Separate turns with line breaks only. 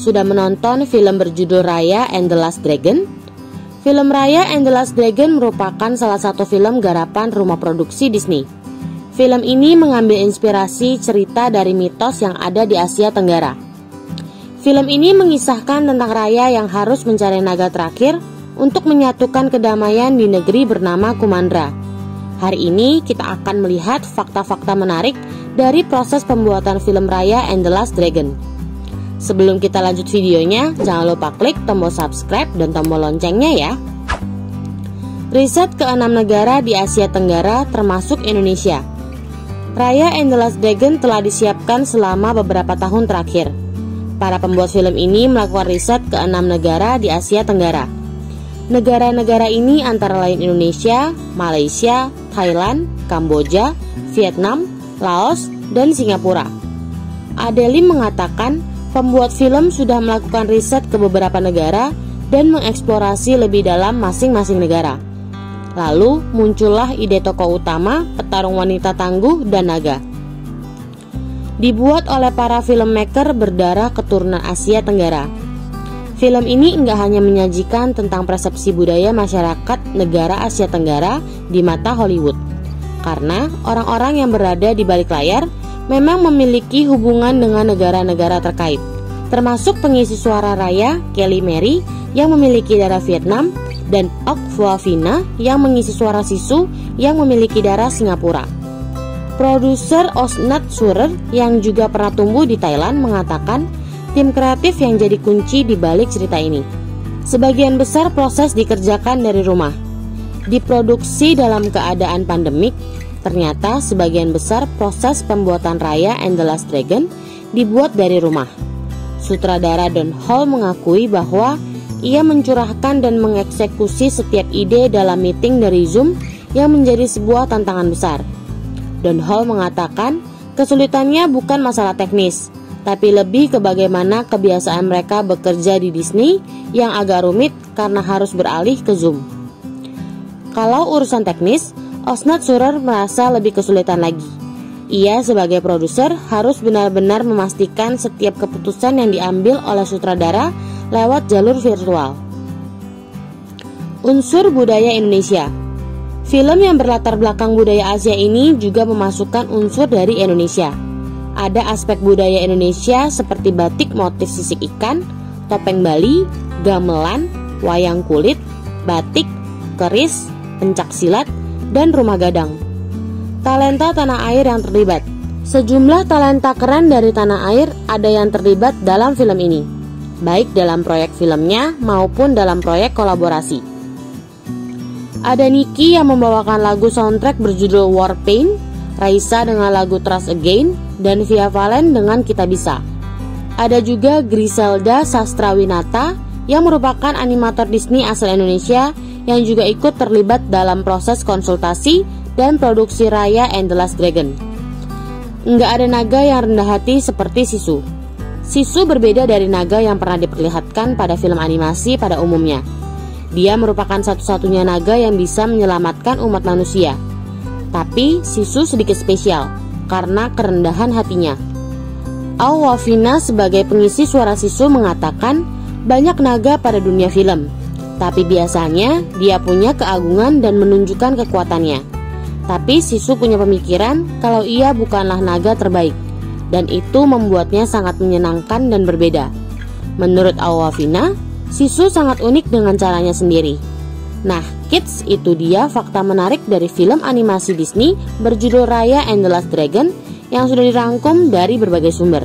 sudah menonton film berjudul Raya and the Last Dragon? Film Raya and the Last Dragon merupakan salah satu film garapan rumah produksi Disney. Film ini mengambil inspirasi cerita dari mitos yang ada di Asia Tenggara. Film ini mengisahkan tentang Raya yang harus mencari naga terakhir untuk menyatukan kedamaian di negeri bernama Kumandra. Hari ini kita akan melihat fakta-fakta menarik dari proses pembuatan film Raya and the Last Dragon. Sebelum kita lanjut videonya, jangan lupa klik tombol subscribe dan tombol loncengnya ya. Riset ke-6 negara di Asia Tenggara termasuk Indonesia. Raya and the Last Dragon telah disiapkan selama beberapa tahun terakhir. Para pembuat film ini melakukan riset ke-6 negara di Asia Tenggara. Negara-negara ini antara lain Indonesia, Malaysia, Thailand, Kamboja, Vietnam, Laos, dan Singapura. Adelim mengatakan pembuat film sudah melakukan riset ke beberapa negara dan mengeksplorasi lebih dalam masing-masing negara. Lalu muncullah ide tokoh utama, petarung wanita tangguh dan naga. Dibuat oleh para filmmaker berdarah keturunan Asia Tenggara. Film ini enggak hanya menyajikan tentang persepsi budaya masyarakat negara Asia Tenggara di mata Hollywood, karena orang-orang yang berada di balik layar memang memiliki hubungan dengan negara-negara terkait, termasuk pengisi suara Raya, Kelly Mary, yang memiliki darah Vietnam, dan Ok Voa Vina yang mengisi suara Sisu yang memiliki darah Singapura. Produser Osnat Surer yang juga pernah tumbuh di Thailand mengatakan tim kreatif yang jadi kunci di balik cerita ini. Sebagian besar proses dikerjakan dari rumah. Diproduksi dalam keadaan pandemik, ternyata sebagian besar proses pembuatan Raya and the Last Dragon dibuat dari rumah. Sutradara Don Hall mengakui bahwa ia mencurahkan dan mengeksekusi setiap ide dalam meeting dari Zoom yang menjadi sebuah tantangan besar. Don Hall mengatakan kesulitannya bukan masalah teknis, tapi lebih ke bagaimana kebiasaan mereka bekerja di Disney yang agak rumit karena harus beralih ke Zoom. Kalau urusan teknis, Osnat Surer merasa lebih kesulitan lagi. Ia sebagai produser harus benar-benar memastikan setiap keputusan yang diambil oleh sutradara lewat jalur virtual. Unsur budaya Indonesia. Film yang berlatar belakang budaya Asia ini juga memasukkan unsur dari Indonesia. Ada aspek budaya Indonesia seperti batik motif sisik ikan, topeng Bali, gamelan, wayang kulit, batik, keris, pencak silat, dan rumah gadang. Talenta tanah air yang terlibat. Sejumlah talenta keren dari tanah air ada yang terlibat dalam film ini, baik dalam proyek filmnya maupun dalam proyek kolaborasi. Ada Niki yang membawakan lagu soundtrack berjudul Warpaint, Raisa dengan lagu Trust Again, dan Via Valen dengan Kita Bisa. Ada juga Griselda Sastrawinata yang merupakan animator Disney asal Indonesia yang juga ikut terlibat dalam proses konsultasi dan produksi Raya and the Last Dragon. Enggak ada naga yang rendah hati seperti Sisu. Sisu berbeda dari naga yang pernah diperlihatkan pada film animasi pada umumnya. Dia merupakan satu-satunya naga yang bisa menyelamatkan umat manusia. Tapi Sisu sedikit spesial karena kerendahan hatinya. Awafina sebagai pengisi suara Sisu mengatakan banyak naga pada dunia film, tapi biasanya dia punya keagungan dan menunjukkan kekuatannya. Tapi Sisu punya pemikiran kalau ia bukanlah naga terbaik, dan itu membuatnya sangat menyenangkan dan berbeda. Menurut Awafina, Sisu sangat unik dengan caranya sendiri. Nah, kids, itu dia fakta menarik dari film animasi Disney berjudul Raya and the Last Dragon yang sudah dirangkum dari berbagai sumber.